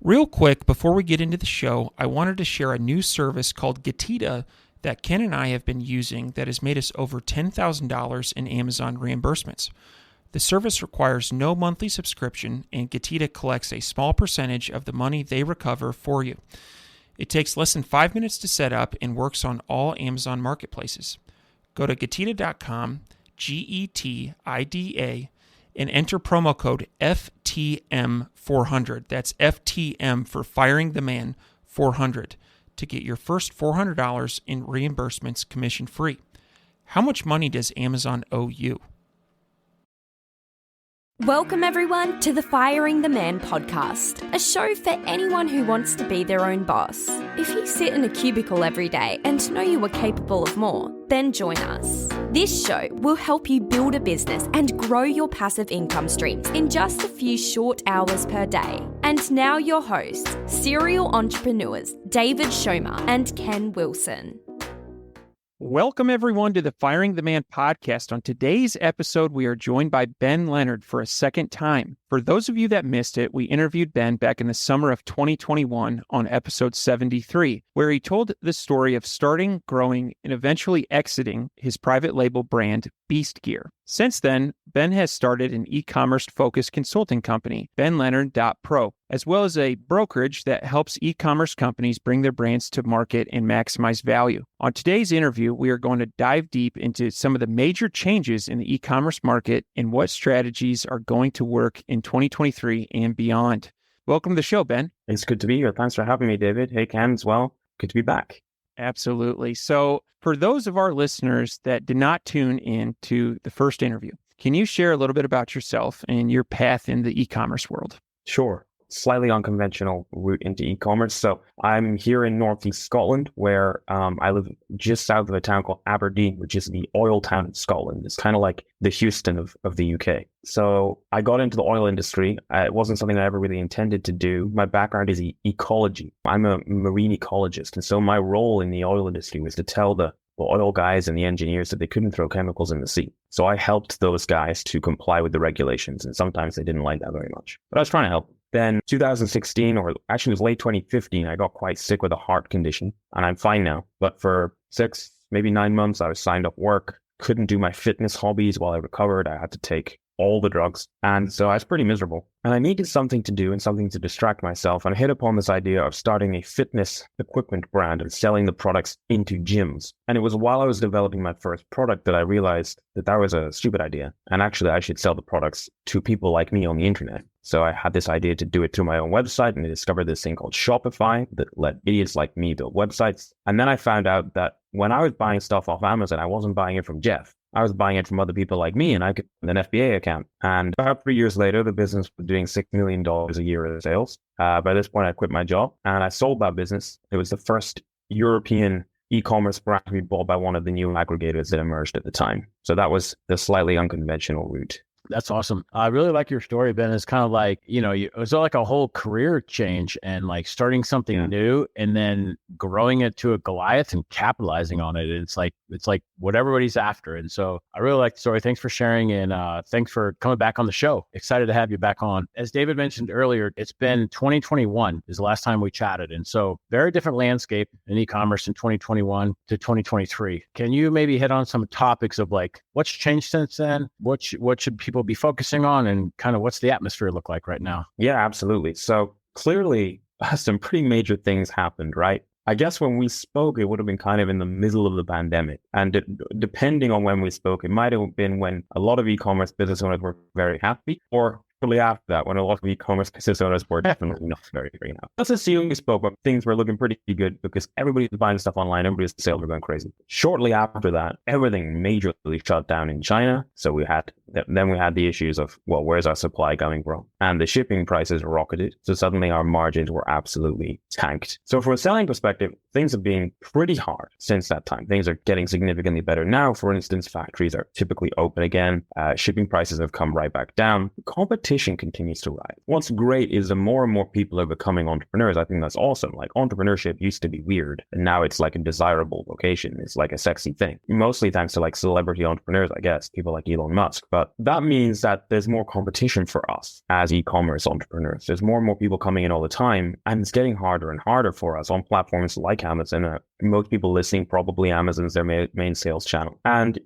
Real quick, before we get into the show, I wanted to share a new service called Getita that Ken and I have been using that has made us over $10,000 in Amazon reimbursements. The service requires no monthly subscription, and Getita collects a small percentage of the money they recover for you. It takes less than 5 minutes to set up and works on all Amazon marketplaces. Go to Getita.com, Getida, and enter promo code FTM400. That's FTM for Firing the Man 400 to get your first $400 in reimbursements commission free. How much money does Amazon owe you? Welcome everyone to the Firing the Man podcast, a show for anyone who wants to be their own boss. If you sit in a cubicle every day and know you are capable of more, then join us. This show will help you build a business and grow your passive income streams in just a few short hours per day. And now your hosts, serial entrepreneurs David Schomer and Ken Wilson. Welcome, everyone, to the Firing the Man podcast. On today's episode, we are joined by Ben Leonard for a second time. For those of you that missed it, we interviewed Ben back in the summer of 2021 on episode 73, where he told the story of starting, growing, and eventually exiting his private label brand, Beast Gear. Since then, Ben has started an e-commerce focused consulting company, Benleonard.pro, as well as a brokerage that helps e-commerce companies bring their brands to market and maximize value. On today's interview, we are going to dive deep into some of the major changes in the e-commerce market and what strategies are going to work in 2023 and beyond. Welcome to the show, Ben. It's good to be here. Thanks for having me, David. Hey, Ken, as well. Good to be back. Absolutely. So for those of our listeners that did not tune in to the first interview, can you share a little bit about yourself and your path in the e-commerce world? Sure. Slightly unconventional route into e-commerce. So I'm here in Northeast Scotland, where I live just south of a town called Aberdeen, which is the oil town in Scotland. It's kind of like the Houston of the UK. So I got into the oil industry. It wasn't something I ever really intended to do. My background is ecology. I'm a marine ecologist. And so my role in the oil industry was to tell the oil guys and the engineers that they couldn't throw chemicals in the sea. So I helped those guys to comply with the regulations. And sometimes they didn't like that very much, but I was trying to help. Then 2016, or actually it was late 2015, I got quite sick with a heart condition, and I'm fine now. But for 6, maybe 9 months, I was signed up work, couldn't do my fitness hobbies while I recovered. I had to take all the drugs. And so I was pretty miserable. And I needed something to do and something to distract myself. And I hit upon this idea of starting a fitness equipment brand and selling the products into gyms. And it was while I was developing my first product that I realized that that was a stupid idea. And actually, I should sell the products to people like me on the internet. So I had this idea to do it through my own website, and I discovered this thing called Shopify that let idiots like me build websites. And then I found out that when I was buying stuff off Amazon, I wasn't buying it from Jeff. I was buying it from other people like me, and I could an FBA account. And about 3 years later, the business was doing $6 million a year in sales. By this point, I quit my job and I sold that business. It was the first European e-commerce brand to be bought by one of the new aggregators that emerged at the time. So that was the slightly unconventional route. That's awesome. I really like your story, Ben. It's kind of like, it was like a whole career change and like starting something new and then growing it to a Goliath and capitalizing on it. It's like what everybody's after. And so I really like the story. Thanks for sharing. And thanks for coming back on the show. Excited to have you back on. As David mentioned earlier, it's been 2021 is the last time we chatted. And so very different landscape in e-commerce in 2021 to 2023. Can you maybe hit on some topics of like what's changed since then? What should people be focusing on, and kind of what's the atmosphere look like right now? Yeah, absolutely. So clearly some pretty major things happened, right? I guess when we spoke, it would have been kind of in the middle of the pandemic. And depending on when we spoke, it might have been when a lot of e-commerce business owners were very happy, or shortly after that, when a lot of e-commerce business owners were definitely not very happy. Let's assume we spoke, but things were looking pretty good because everybody was buying stuff online, everybody's sales were going crazy. Shortly after that, everything majorly shut down in China. So we had the issues of, well, where's our supply coming from? And the shipping prices rocketed. So suddenly our margins were absolutely tanked. So from a selling perspective, things have been pretty hard since that time. Things are getting significantly better now. For instance, factories are typically open again. Shipping prices have come right back down. Competition competition continues to rise. What's great is the more and more people are becoming entrepreneurs. I think that's awesome. Like entrepreneurship used to be weird and now it's like a desirable vocation. It's like a sexy thing, mostly thanks to like celebrity entrepreneurs, I guess, people like Elon Musk. But that means that there's more competition for us as e-commerce entrepreneurs. There's more and more people coming in all the time, and it's getting harder and harder for us on platforms like Amazon. Most people listening, probably Amazon's their main sales channel. And,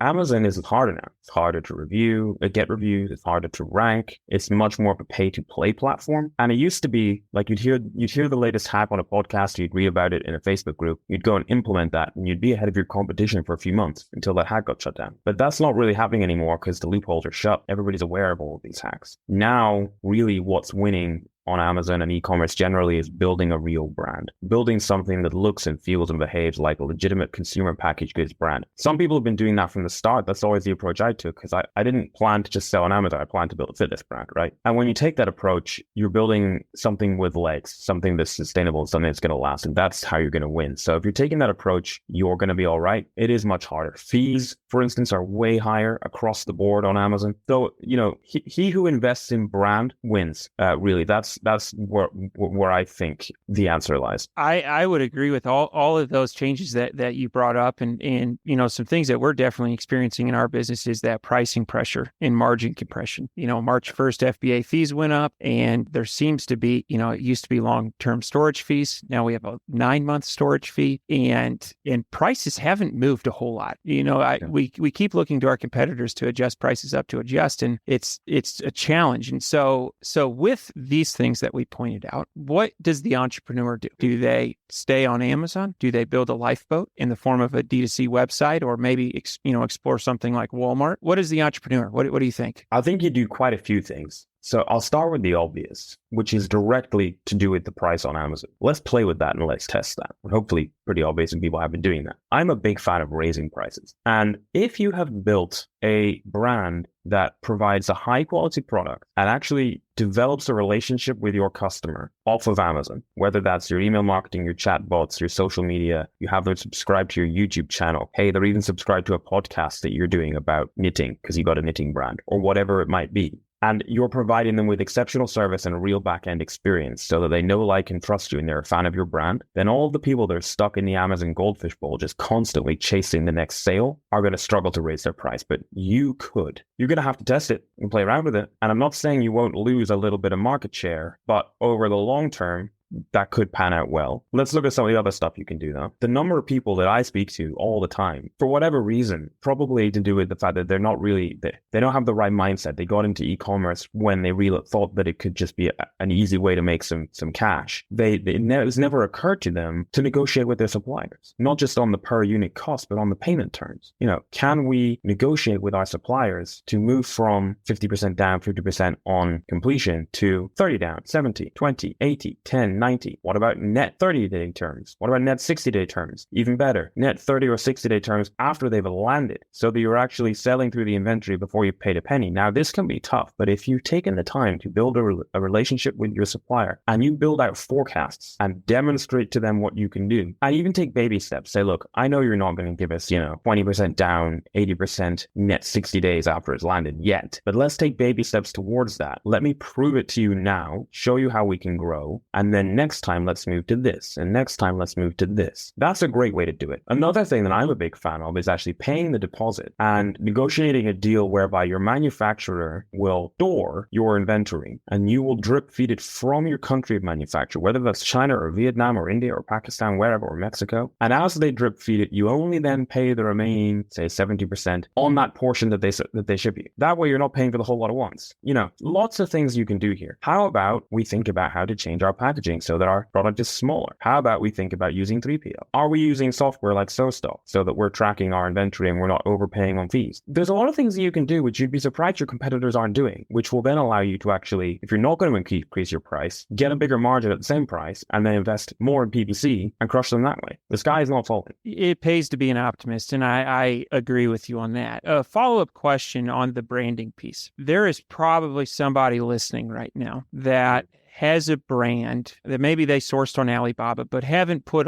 Amazon is harder now. It's harder to get reviews. It's harder to rank. It's much more of a pay to play platform. And it used to be like you'd hear the latest hype on a podcast, you'd read about it in a Facebook group, you'd go and implement that, and you'd be ahead of your competition for a few months until that hack got shut down. But that's not really happening anymore because the loopholes are shut. Everybody's aware of all of these hacks. Now, really what's winning on Amazon and e-commerce generally is building a real brand, building something that looks and feels and behaves like a legitimate consumer packaged goods brand. Some people have been doing that from the start. That's always the approach I took because I didn't plan to just sell on Amazon. I planned to build a fitness brand, right? And when you take that approach, you're building something with legs, something that's sustainable, something that's going to last. And that's how you're going to win. So if you're taking that approach, you're going to be all right. It is much harder. Fees, for instance, are way higher across the board on Amazon. So, he who invests in brand wins. Really, that's where I think the answer lies. I would agree with all of those changes that you brought up, and some things that we're definitely experiencing in our business is that pricing pressure and margin compression. March 1st, FBA fees went up, and there seems to be, it used to be long-term storage fees. Now we have a 9-month storage fee, and prices haven't moved a whole lot. We keep looking to our competitors to adjust prices up to adjust, and it's a challenge. And so with these things that we pointed out, what does the entrepreneur do? Do they stay on Amazon? Do they build a lifeboat in the form of a D2C website, or maybe explore something like Walmart? What is the entrepreneur? What do you think? I think you do quite a few things. So I'll start with the obvious, which is directly to do with the price on Amazon. Let's play with that and let's test that. Hopefully pretty obvious and people have been doing that. I'm a big fan of raising prices. And if you have built a brand that provides a high quality product and actually develops a relationship with your customer off of Amazon, whether that's your email marketing, your chatbots, your social media, you have them subscribe to your YouTube channel. Hey, they're even subscribed to a podcast that you're doing about knitting because you got a knitting brand or whatever it might be. And you're providing them with exceptional service and a real back-end experience so that they know, like, and trust you and they're a fan of your brand, then all the people that are stuck in the Amazon goldfish bowl just constantly chasing the next sale are going to struggle to raise their price. But you could. You're going to have to test it and play around with it. And I'm not saying you won't lose a little bit of market share, but over the long term, that could pan out well. Let's look at some of the other stuff you can do though. The number of people that I speak to all the time, for whatever reason, probably to do with the fact that they're not really, they don't have the right mindset. They got into e-commerce when they really thought that it could just be an easy way to make some cash. It's never occurred to them to negotiate with their suppliers, not just on the per unit cost, but on the payment terms. Can we negotiate with our suppliers to move from 50% down, 50% on completion to 30 down, 70, 20, 80, 10, 90. What about net 30-day terms? What about net 60-day terms? Even better, net 30 or 60-day terms after they've landed, so that you're actually selling through the inventory before you paid a penny. Now, this can be tough, but if you've taken the time to build a relationship with your supplier and you build out forecasts and demonstrate to them what you can do, and even take baby steps, say, look, I know you're not going to give us, 20% down, 80% net 60 days after it's landed yet, but let's take baby steps towards that. Let me prove it to you now, show you how we can grow, and then next time, let's move to this. And next time, let's move to this. That's a great way to do it. Another thing that I'm a big fan of is actually paying the deposit and negotiating a deal whereby your manufacturer will store your inventory and you will drip feed it from your country of manufacture, whether that's China or Vietnam or India or Pakistan, wherever, or Mexico. And as they drip feed it, you only then pay the remaining, say 70% on that portion that they ship you. That way, you're not paying for the whole lot at once. Lots of things you can do here. How about we think about how to change our packaging so that our product is smaller? How about we think about using 3PL? Are we using software like SoStock so that we're tracking our inventory and we're not overpaying on fees? There's a lot of things that you can do which you'd be surprised your competitors aren't doing, which will then allow you to actually, if you're not going to increase your price, get a bigger margin at the same price and then invest more in PPC and crush them that way. The sky is not falling. It pays to be an optimist, and I agree with you on that. A follow-up question on the branding piece. There is probably somebody listening right now that has a brand that maybe they sourced on Alibaba, but haven't put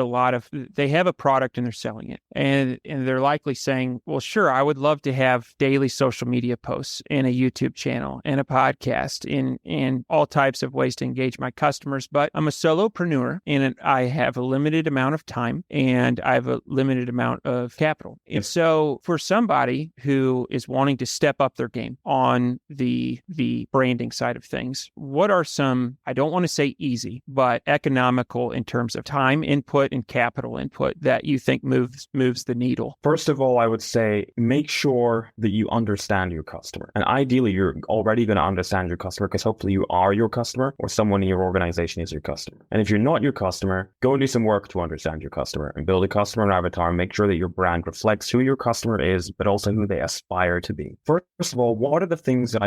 they have a product and they're selling it. And they're likely saying, well, sure, I would love to have daily social media posts and a YouTube channel and a podcast and all types of ways to engage my customers. But I'm a solopreneur and I have a limited amount of time and I have a limited amount of capital. And so for somebody who is wanting to step up their game on the branding side of things, what are some, I don't want to say easy, but economical in terms of time input and capital input that you think moves the needle? First of all, I would say make sure that you understand your customer. And ideally, you're already going to understand your customer because hopefully you are your customer or someone in your organization is your customer. And if you're not your customer, go and do some work to understand your customer and build a customer avatar and make sure that your brand reflects who your customer is, but also who they aspire to be. First of all, what are the things that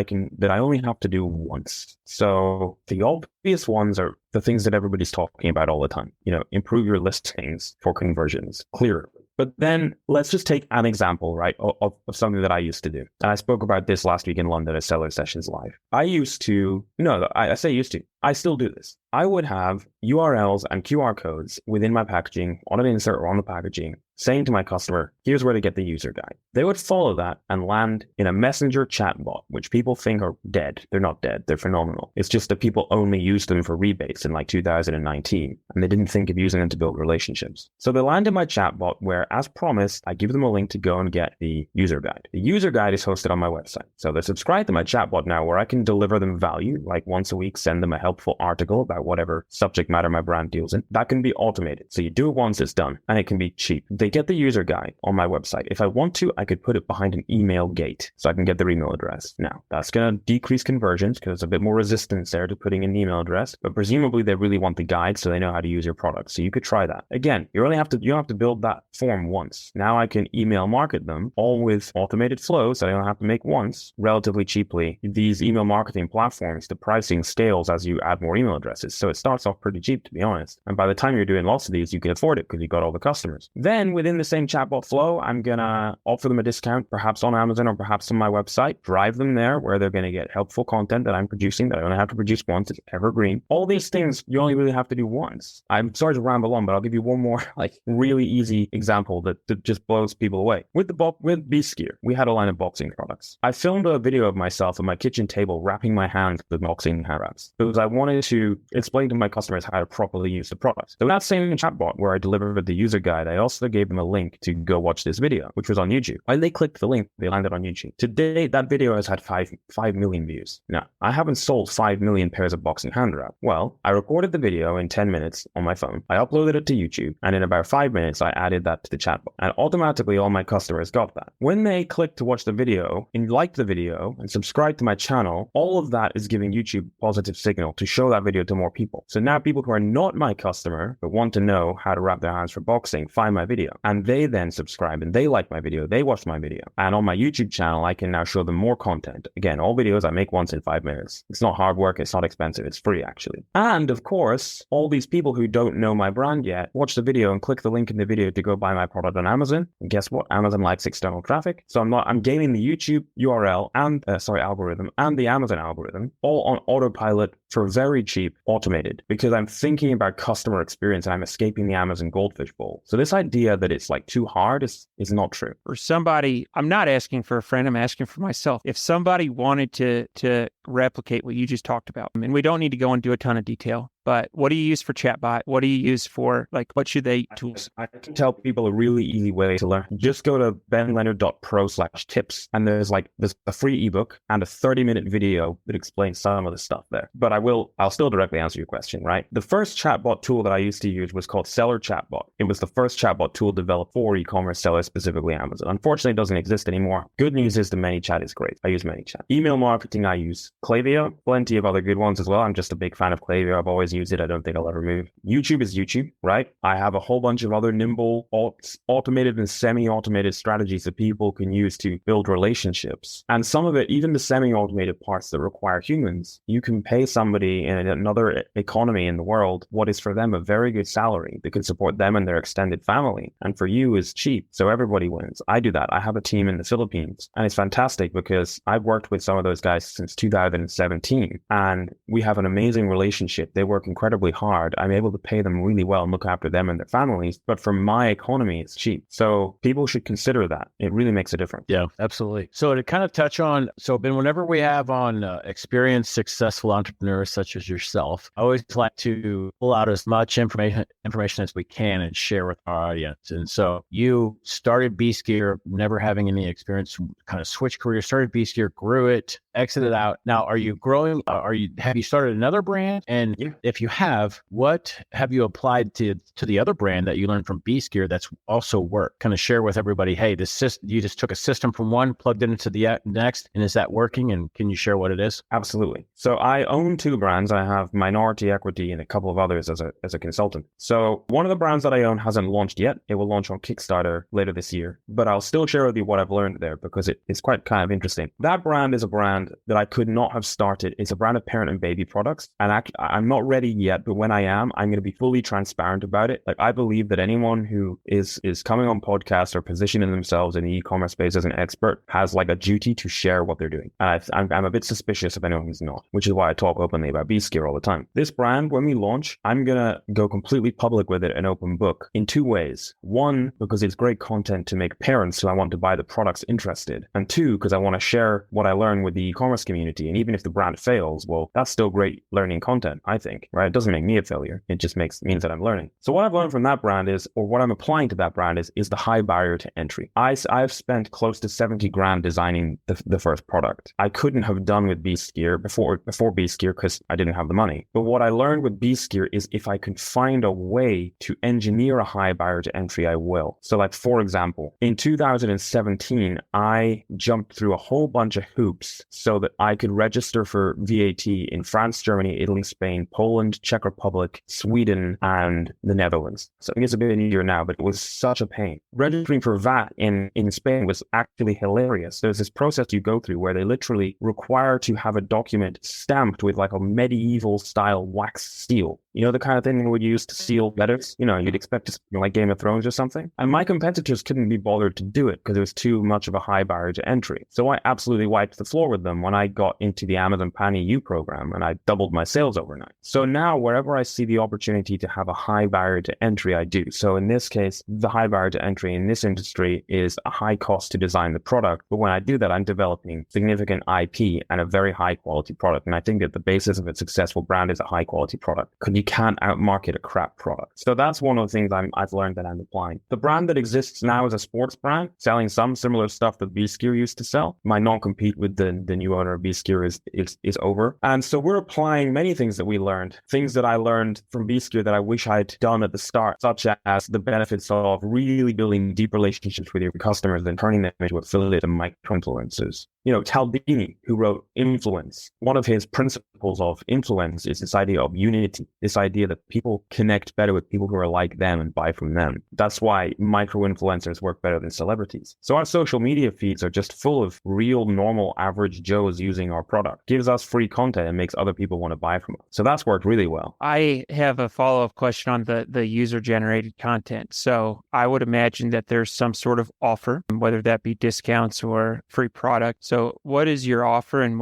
I only have to do once? So the obvious ones are the things that everybody's talking about all the time. Improve your listings for conversions clearly. But then let's just take an example, right, of something that I used to do. And I spoke about this last week in London at Seller Sessions Live. I say used to. I still do this. I would have URLs and QR codes within my packaging, on an insert or on the packaging, saying to my customer, here's where to get the user guide. They would follow that and land in a messenger chatbot, which people think are dead. They're not dead. They're phenomenal. It's just that people only used them for rebates in like 2019, and they didn't think of using them to build relationships. So they land in my chatbot where, as promised, I give them a link to go and get the user guide. The user guide is hosted on my website. So they're subscribed to my chatbot now where I can deliver them value, like once a week, send them a helpful article about whatever subject matter my brand deals in. That can be automated. So you do it once, it's done, and it can be cheap. They get the user guide on my website. If I want to, I could put it behind an email gate so I can get their email address. Now, that's going to decrease conversions because there's a bit more resistance there to putting in an email address, but presumably they really want the guide so they know how to use your product. So you could try that. Again, you don't have to build that form once. Now I can email market them all with automated flows that I don't have to make once relatively cheaply. These email marketing platforms, the pricing scales as you add more email addresses. So it starts off pretty cheap, to be honest. And by the time you're doing lots of these, you can afford it because you got all the customers. Then within the same chatbot flow, I'm going to offer them a discount, perhaps on Amazon or perhaps on my website, drive them there where they're going to get helpful content that I'm producing that I only have to produce once. It's evergreen. All these things you only really have to do once. I'm sorry to ramble on, but I'll give you one more really easy example that just blows people away. With Beast Gear, we had a line of boxing products. I filmed a video of myself at my kitchen table wrapping my hands with boxing hand wraps because I wanted to explain to my customers how to properly use the product. So that same chatbot where I delivered the user guide, I also gave them a link to go watch this video, which was on YouTube. When they clicked the link, they landed on YouTube. Today, that video has had 5 million views. Now, I haven't sold 5 million pairs of boxing hand wrap. Well, I recorded the video in 10 minutes on my phone. I uploaded it to YouTube, and in about 5 minutes, I added that to the chatbot. And automatically, all my customers got that. When they clicked to watch the video and liked the video and subscribed to my channel, all of that is giving YouTube positive signal to show that video to more people. So now people who are not my customer but want to know how to wrap their hands for boxing find my video, and they then subscribe and they like my video, they watch my video. And on my YouTube channel, I can now show them more content. Again, all videos I make once in 5 minutes. It's not hard work, it's not expensive, it's free actually. And of course, all these people who don't know my brand yet watch the video and click the link in the video to go buy my product on Amazon. And guess what? Amazon likes external traffic. So I'm gaining the YouTube URL and algorithm and the Amazon algorithm all on autopilot for very cheap, automated, because I'm thinking about customer experience and I'm escaping the Amazon goldfish bowl. So this idea that it's too hard is not true. For somebody, I'm not asking for a friend, I'm asking for myself. If somebody wanted to replicate what you just talked about, and we don't need to go into a ton of detail, but what do you use for chatbot? What do you use for, what should they tools? I can tell people a really easy way to learn. Just go to Benleonard.pro/tips, and there's a free ebook and a 30-minute video that explains some of the stuff there. But I'll still directly answer your question, right? The first chatbot tool that I used to use was called Seller Chatbot. It was the first chatbot tool developed for e-commerce sellers, specifically Amazon. Unfortunately, it doesn't exist anymore. Good news is the ManyChat is great. I use ManyChat. Email marketing, I use Klaviyo. Plenty of other good ones as well. I'm just a big fan of Klaviyo. I've always use it. I don't think I'll ever move. YouTube is YouTube, right? I have a whole bunch of other nimble, automated and semi-automated strategies that people can use to build relationships. And some of it, even the semi-automated parts that require humans, you can pay somebody in another economy in the world what is for them a very good salary that can support them and their extended family. And for you is cheap. So everybody wins. I do that. I have a team in the Philippines, and it's fantastic because I've worked with some of those guys since 2017, and we have an amazing relationship. They work incredibly hard. I'm able to pay them really well and look after them and their families. But for my economy, it's cheap. So people should consider that. It really makes a difference. Yeah, absolutely. So to kind of touch on, so Ben, whenever we have on experienced, successful entrepreneurs such as yourself, I always like to pull out as much information as we can and share with our audience. And so you started B-Skier, never having any experience, kind of switched careers, started B-Skier, grew it, exited out. Now, are you growing? Have you started another brand? And if you have, what have you applied to the other brand that you learned from B-Skier that's also worked? Kind of share with everybody, hey, this system, you just took a system from one, plugged it into the next, and is that working? And can you share what it is? Absolutely. So I own two brands. I have minority equity and a couple of others as a consultant. So one of the brands that I own hasn't launched yet. It will launch on Kickstarter later this year, but I'll still share with you what I've learned there because it's quite kind of interesting. That brand is a brand that I could not have started. It's a brand of parent and baby products. And I'm not ready yet, but when I am, I'm going to be fully transparent about it. Like, I believe that anyone who is coming on podcasts or positioning themselves in the e-commerce space as an expert has like a duty to share what they're doing. And I'm a bit suspicious of anyone who's not, which is why I talk openly about B-Skier all the time. This brand, when we launch, I'm going to go completely public with it, an open book, in two ways. One, because it's great content to make parents who I want to buy the products interested. And two, because I want to share what I learn with the e-commerce community. And even if the brand fails, well, that's still great learning content, I think, right? It doesn't make me a failure. It just means that I'm learning. So what I've learned from that brand is, or what I'm applying to that brand is the high barrier to entry. I've spent close to 70 grand designing the first product. I couldn't have done with B-Skier before B-Skier because I didn't have the money. But what I learned with B-Skier is if I can find a way to engineer a high barrier to entry, I will. So like, for example, in 2017, I jumped through a whole bunch of hoops so that I could register for VAT in France, Germany, Italy, Spain, Poland, Czech Republic, Sweden, and the Netherlands. So I think it's a bit easier now, but it was such a pain. Registering for VAT in Spain was actually hilarious. There's this process you go through where they literally require to have a document stamped with like a medieval style wax seal. You know, the kind of thing they would use to seal letters? You know, you'd expect to, like Game of Thrones or something. And my competitors couldn't be bothered to do it because it was too much of a high barrier to entry. So I absolutely wiped the floor with them when I got into the Amazon Pan EU program, and I doubled my sales overnight. So now wherever I see the opportunity to have a high barrier to entry, I do. So in this case, the high barrier to entry in this industry is a high cost to design the product. But when I do that, I'm developing significant IP and a very high quality product. And I think that the basis of a successful brand is a high quality product, because you can't outmarket a crap product. So that's one of the things I've learned that I'm applying. The brand that exists now is a sports brand, selling some similar stuff that B-Skier used to sell. My non-compete with the new owner of B-Skier is over. And so we're applying many things that we learned, things that I learned from B-Skier that I wish I'd done at the start, such as the benefits of really building deep relationships with your customers and turning them into affiliate and micro-influencers. You know, Taldini, who wrote Influence, one of his principles of influence is this idea of unity, this idea that people connect better with people who are like them and buy from them. That's why micro-influencers work better than celebrities. So our social media feeds are just full of real, normal, average Joes using our product. Gives us free content and makes other people want to buy from us. So that's worked really well. I have a follow-up question on the user-generated content. So I would imagine that there's some sort of offer, whether that be discounts or free product. So what is your offer, and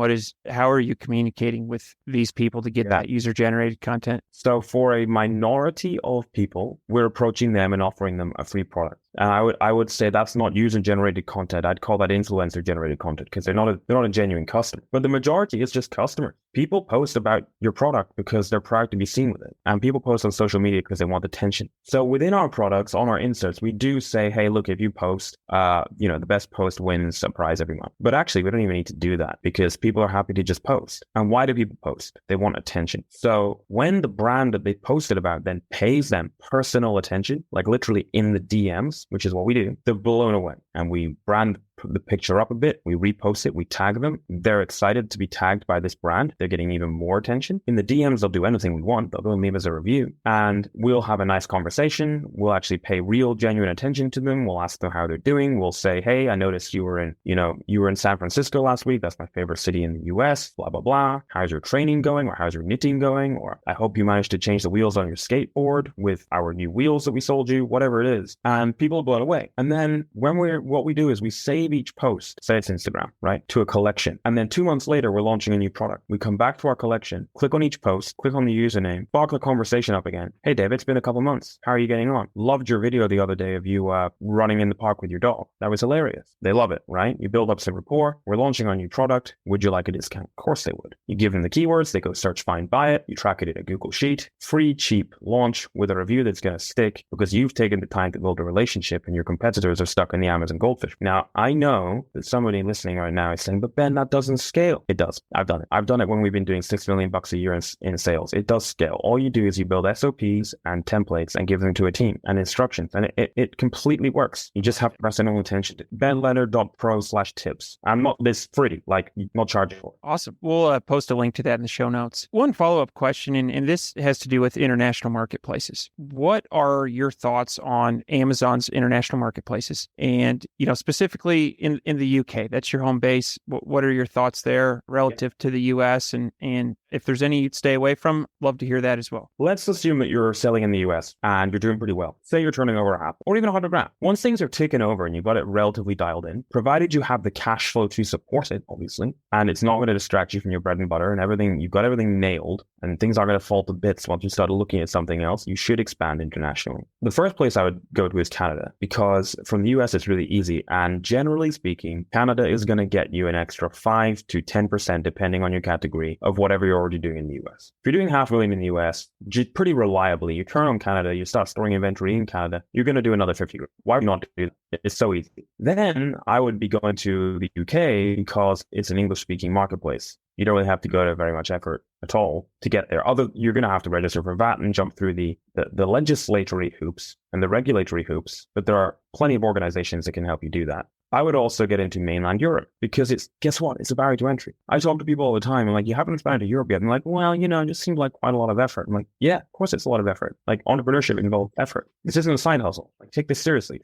how are you communicating with these people to get that user-generated content? So for a minority of people, we're approaching them and offering them a free product. And I would say that's not user-generated content. I'd call that influencer-generated content because they're not a genuine customer. But the majority is just customers. People post about your product because they're proud to be seen with it. And people post on social media because they want attention. So within our products, on our inserts, we do say, hey, look, if you post, the best post wins a prize every month. But actually, we don't even need to do that because people are happy to just post. And why do people post? They want attention. So when the brand that they posted about then pays them personal attention, like literally in the DMs, which is what we do, they're blown away. And we brand put the picture up a bit, we repost it, we tag them. They're excited to be tagged by this brand. They're getting even more attention. In the DMs, they'll do anything we want. They'll go and leave us a review, and we'll have a nice conversation. We'll actually pay real, genuine attention to them. We'll ask them how they're doing. We'll say, hey, I noticed you were in San Francisco last week. That's my favorite city in the US, blah, blah, blah. How's your training going? Or how's your knitting going? Or I hope you managed to change the wheels on your skateboard with our new wheels that we sold you, whatever it is. And people are blown away. And then what we do is we save each post, say it's Instagram, right, to a collection. And then 2 months later, we're launching a new product. We come back to our collection, click on each post, click on the username, spark the conversation up again. Hey, Dave, it's been a couple months. How are you getting on? Loved your video the other day of you running in the park with your dog. That was hilarious. They love it, right? You build up some rapport. We're launching our new product. Would you like a discount? Of course they would. You give them the keywords. They go search, find, buy it. You track it in a Google Sheet. Free, cheap launch with a review that's going to stick because you've taken the time to build a relationship and your competitors are stuck in the Amazon goldfish. Now, I know that somebody listening right now is saying, but Ben, that doesn't scale. It does. I've done it. I've done it when we've been doing $6 million a year in sales. It does scale. All you do is you build SOPs and templates and give them to a team and instructions. And it completely works. You just have to press no attention to Benleonard.pro/tips. I'm not this free, like not charging for it. Awesome. We'll post a link to that in the show notes. One follow-up question, and this has to do with international marketplaces. What are your thoughts on Amazon's international marketplaces? And, specifically in the UK, that's your home base. What are your thoughts there relative to the US? And if there's any you'd stay away from, love to hear that as well. Let's assume that you're selling in the US and you're doing pretty well. Say you're turning over half or even 100 grand. Once things are taken over and you've got it relatively dialed in, provided you have the cash flow to support it, obviously, and it's not going to distract you from your bread and butter and everything, you've got everything nailed and things aren't going to fall to bits once you start looking at something else, you should expand internationally. The first place I would go to is Canada, because from the US, it's really easy. And generally speaking, Canada is going to get you an extra 5 to 10%, depending on your category, of whatever you're already doing in the US. If you're doing $500,000 in the US, pretty reliably, you turn on Canada, you start storing inventory in Canada, you're going to do another 50 grand. Why not do that? It's so easy. Then I would be going to the UK because it's an English-speaking marketplace. You don't really have to go to very much effort at all to get there. You're going to have to register for VAT and jump through the legislatory hoops and the regulatory hoops, but there are plenty of organizations that can help you do that. I would also get into mainland Europe because guess what? It's a barrier to entry. I talk to people all the time and you haven't expanded to Europe yet. And like, well, it just seems like quite a lot of effort. I'm like, yeah, of course it's a lot of effort. Like entrepreneurship involves effort. This isn't a side hustle. Like take this seriously.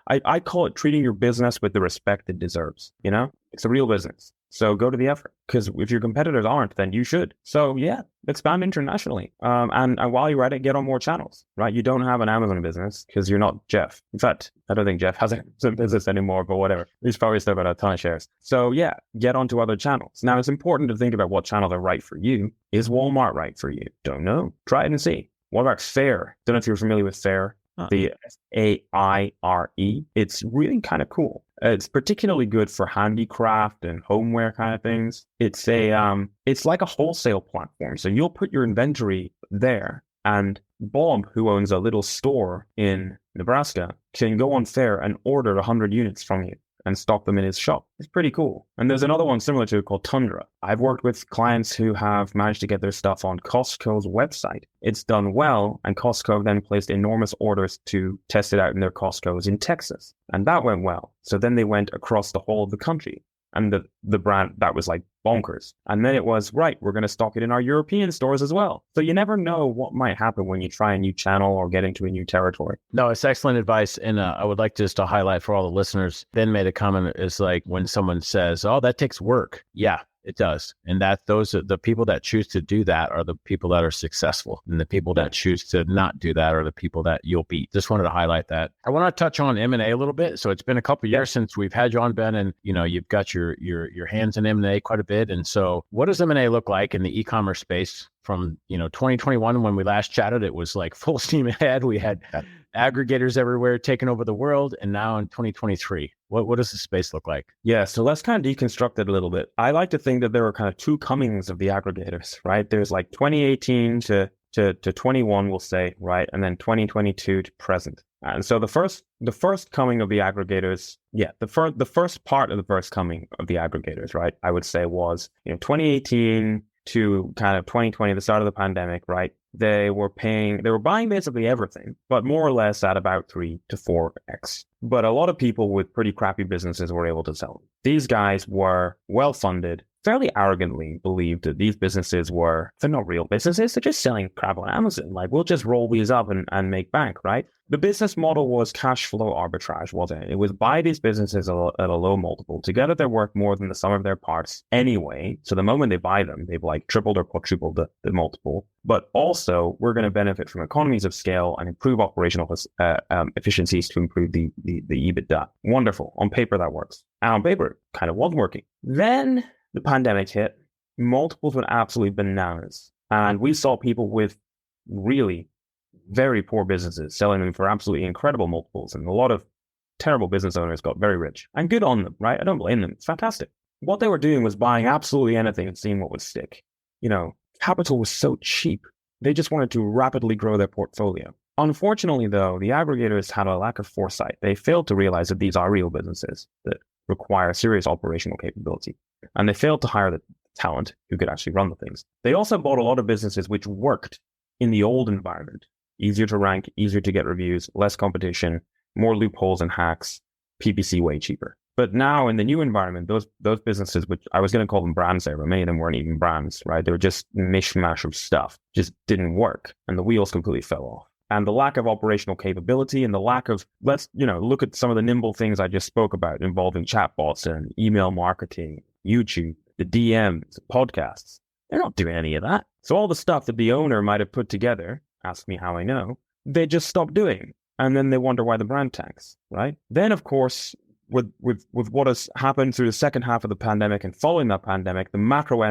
I call it treating your business with the respect it deserves. It's a real business. So go to the effort, because if your competitors aren't, then you should. So yeah, expand internationally. And while you're at it, get on more channels, right? You don't have an Amazon business because you're not Jeff. In fact, I don't think Jeff has a business anymore, but whatever. He's probably still got a ton of shares. So yeah, get onto other channels. Now it's important to think about what channels are right for you. Is Walmart right for you? Don't know. Try it and see. What about Faire? Don't know if you're familiar with Faire. The Faire. It's really kind of cool. It's particularly good for handicraft and homeware kind of things. It's like a wholesale platform. So you'll put your inventory there, and Bob, who owns a little store in Nebraska, can go on Faire and order 100 units from you and stock them in his shop. It's pretty cool. And there's another one similar to it called Tundra. I've worked with clients who have managed to get their stuff on Costco's website. It's done well, and Costco then placed enormous orders to test it out in their Costco's in Texas. And that went well. So then they went across the whole of the country. And the brand, that was like bonkers. And then it was, right, we're going to stock it in our European stores as well. So you never know what might happen when you try a new channel or get into a new territory. No, it's excellent advice. And I would like just to highlight for all the listeners, Ben made a comment, is like when someone says, oh, that takes work. Yeah, it does. And those are the people that choose to do that are the people that are successful. And the people that choose to not do that are the people that you'll beat. Just wanted to highlight that. I want to touch on M&A a little bit. So it's been a couple of years since we've had you on, Ben, and you've got your hands in M&A quite a bit. And so what does M&A look like in the e-commerce space? From 2021 when we last chatted, it was like full steam ahead. We had aggregators everywhere taking over the world. And now in 2023, what does the space look like? Yeah, so let's kind of deconstruct it a little bit. I like to think that there are kind of two comings of the aggregators, right? There's like 2018 to 21, we'll say, right? And then 2022 to present. And so the first coming of the aggregators, the first part of the first coming of the aggregators, right? I would say was 2018 to kind of 2020, the start of the pandemic, right? they were buying basically everything, but more or less at about 3 to 4x. But a lot of people with pretty crappy businesses were able to sell them. These guys were well-funded, fairly arrogantly believed that these businesses they're not real businesses, they're just selling crap on Amazon. Like, we'll just roll these up and make bank, right? The business model was cash flow arbitrage, wasn't it? It was buy these businesses at a low multiple. Together, they're worth more than the sum of their parts anyway. So the moment they buy them, they've like tripled or quadrupled the multiple. But also, we're going to benefit from economies of scale and improve operational efficiencies to improve the EBITDA. Wonderful. On paper, that works. And on paper, it kind of wasn't working. Then the pandemic hit. Multiples went absolutely bananas. And we saw people with really very poor businesses selling them for absolutely incredible multiples. And a lot of terrible business owners got very rich. And good on them, right? I don't blame them. It's fantastic. What they were doing was buying absolutely anything and seeing what would stick. Capital was so cheap. They just wanted to rapidly grow their portfolio. Unfortunately, though, the aggregators had a lack of foresight. They failed to realize that these are real businesses that require serious operational capability. And they failed to hire the talent who could actually run the things. They also bought a lot of businesses which worked in the old environment. Easier to rank, easier to get reviews, less competition, more loopholes and hacks, PPC way cheaper. But now in the new environment, those businesses, which I was going to call them brands there, but many of them weren't even brands, right? They were just mishmash of stuff, just didn't work. And the wheels completely fell off. And the lack of operational capability and the lack of, look at some of the nimble things I just spoke about involving chatbots and email marketing, YouTube, the DMs, podcasts. They're not doing any of that. So all the stuff that the owner might have put together, ask me how I know, they just stop doing. And then they wonder why the brand tanks, right? Then, of course, with what has happened through the second half of the pandemic and following that pandemic, the macro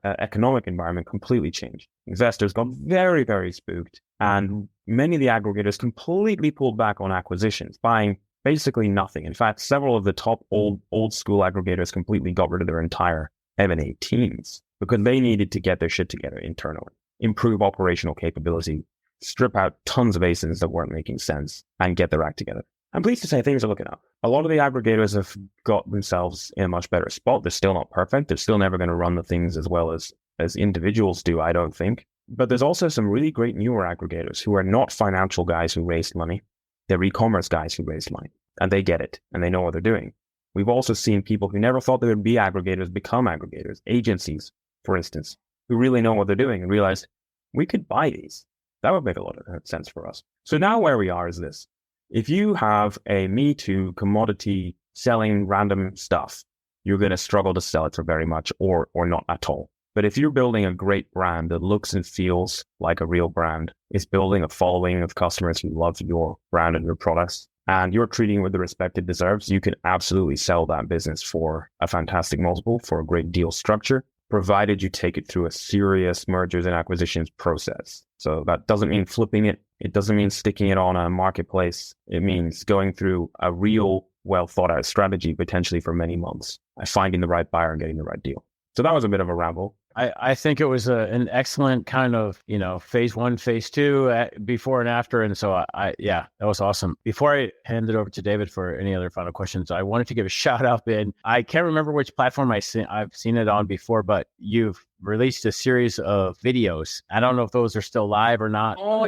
economic environment completely changed. Investors got very, very spooked. And many of the aggregators completely pulled back on acquisitions, buying basically nothing. In fact, several of the top old school aggregators completely got rid of their entire M&A teams because they needed to get their shit together internally, improve operational capability, strip out tons of ASINs that weren't making sense, and get their act together. I'm pleased to say things are looking up. A lot of the aggregators have got themselves in a much better spot. They're still not perfect. They're still never going to run the things as well as individuals do, I don't think. But there's also some really great newer aggregators who are not financial guys who raised money. They're e-commerce guys who raised money, and they get it, and they know what they're doing. We've also seen people who never thought they would be aggregators become aggregators, agencies, for instance, who really know what they're doing and realize we could buy these. That would make a lot of sense for us. So now where we are is this. If you have a Me Too commodity selling random stuff, you're going to struggle to sell it for very much or not at all. But if you're building a great brand that looks and feels like a real brand, is building a following of customers who love your brand and your products, and you're treating it with the respect it deserves, you can absolutely sell that business for a fantastic multiple, for a great deal structure, provided you take it through a serious mergers and acquisitions process. So that doesn't mean flipping it. It doesn't mean sticking it on a marketplace. It means going through a real, well thought out strategy, potentially for many months, and finding the right buyer and getting the right deal. So that was a bit of a ramble. I think it was an excellent kind of, phase one, phase two, before and after. And so that was awesome. Before I hand it over to David for any other final questions, I wanted to give a shout out, Ben. I can't remember which platform I've seen it on before, but you've released a series of videos. I don't know if those are still live or not. Oh,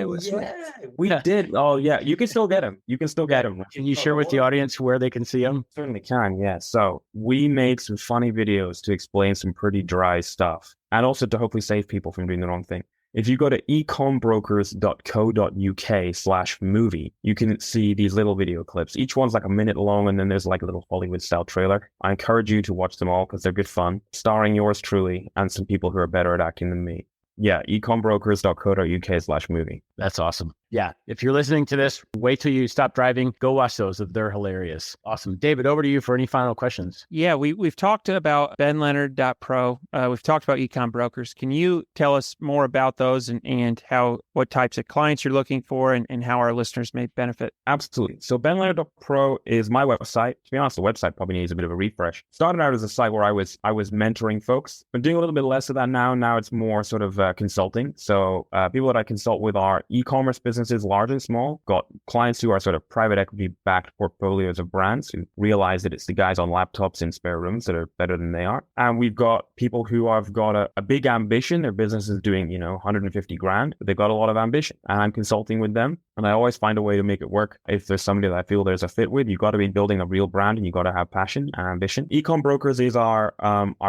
we did. Oh, yeah. You can still get them. Can you share with the audience where they can see them? Certainly can, yeah. So we made some funny videos to explain some pretty dry stuff and also to hopefully save people from doing the wrong thing. If you go to eCombrokers.co.uk/movie, you can see these little video clips. Each one's like a minute long, and then there's like a little Hollywood style trailer. I encourage you to watch them all because they're good fun, starring yours truly and some people who are better at acting than me. Yeah, eCombrokers.co.uk/movie. That's awesome. Yeah. If you're listening to this, wait till you stop driving. Go watch those. They're hilarious. Awesome. David, over to you for any final questions. Yeah, we've talked about Benleonard.pro. We've talked about ecom brokers. Can you tell us more about those and what types of clients you're looking for and how our listeners may benefit? Absolutely. So Benleonard.pro is my website. To be honest, the website probably needs a bit of a refresh. Started out as a site where I was mentoring folks. Been doing a little bit less of that now. Now it's more sort of consulting. So people that I consult with are e-commerce businesses, large and small, got clients who are sort of private equity backed portfolios of brands who realize that it's the guys on laptops in spare rooms that are better than they are. And we've got people who have got a big ambition. Their business is doing, 150 grand, but they've got a lot of ambition. And I'm consulting with them. And I always find a way to make it work. If there's somebody that I feel there's a fit with, you've got to be building a real brand and you've got to have passion and ambition. Ecom Brokers is our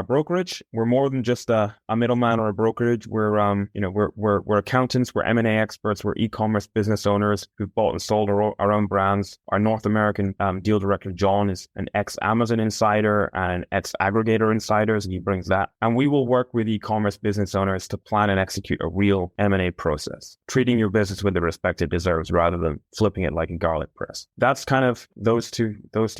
brokerage. We're more than just a middleman or a brokerage. We're accountants, we're M&A experts, we're e-commerce business owners who've bought and sold our own brands. Our North American deal director, John, is an ex-Amazon insider and an ex-Aggregator insider, and he brings that. And we will work with e-commerce business owners to plan and execute a real M&A process, treating your business with the respect it deserves rather than flipping it like a garlic press. That's kind of those two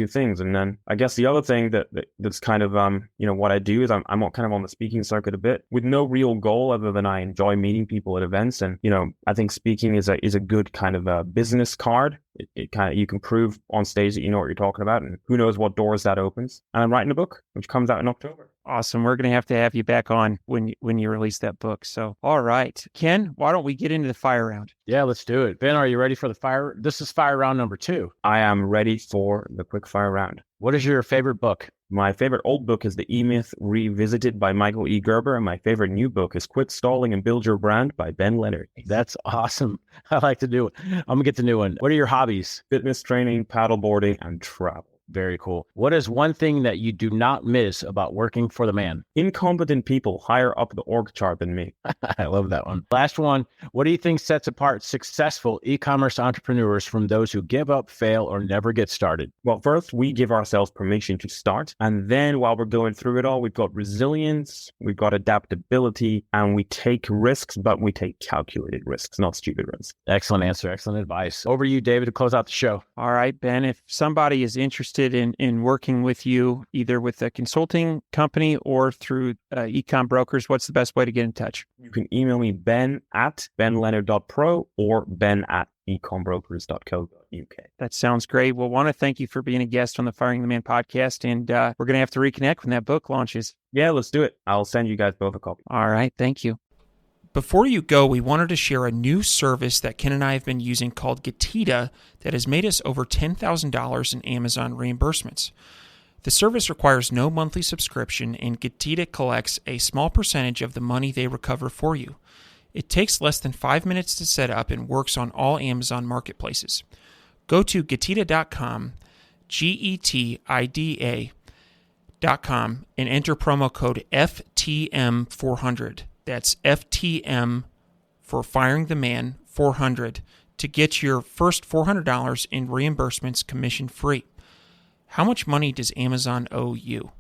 things. And then I guess the other thing that's kind of what I do is I'm kind of on the speaking circuit a bit with no real goal other than I enjoy meeting people at events. And I think speaking is a good kind of a business card. It kind of, you can prove on stage that you know what you're talking about, and who knows what doors that opens. And I'm writing a book which comes out in October. Awesome. We're going to have you back on when you release that book. So, all right, Ken, why don't we get into the fire round? Yeah, let's do it. Ben, are you ready for the fire? This is fire round number 2. I am ready for the quick fire round. What is your favorite book? My favorite old book is The E-Myth Revisited by Michael E. Gerber, and my favorite new book is Quit Stalling and Build Your Brand by Ben Leonard. That's awesome. I like the new one. I'm going to get the new one. What are your hobbies? Fitness training, paddleboarding, and travel. Very cool. What is one thing that you do not miss about working for the man? Incompetent people higher up the org chart than me. I love that one. Last one. What do you think sets apart successful e-commerce entrepreneurs from those who give up, fail, or never get started? Well, first, we give ourselves permission to start. And then while we're going through it all, we've got resilience, we've got adaptability, and we take risks, but we take calculated risks, not stupid risks. Excellent answer. Excellent advice. Over to you, David, to close out the show. All right, Ben, if somebody is interested in working with you, either with a consulting company or through Ecom Brokers, what's the best way to get in touch? You can email me Ben@Benleonard.pro or Ben@eCombrokers.co.uk. That sounds great. Well, want to thank you for being a guest on the Firing the Man podcast, and we're going to have to reconnect when that book launches. Yeah, let's do it. I'll send you guys both a copy. All right. Thank you. Before you go, we wanted to share a new service that Ken and I have been using called Getita that has made us over $10,000 in Amazon reimbursements. The service requires no monthly subscription, and Getita collects a small percentage of the money they recover for you. It takes less than 5 minutes to set up and works on all Amazon marketplaces. Go to Getita.com, Getida.com, and enter promo code FTM400. That's FTM for Firing the Man 400 to get your first $400 in reimbursements commission free. How much money does Amazon owe you?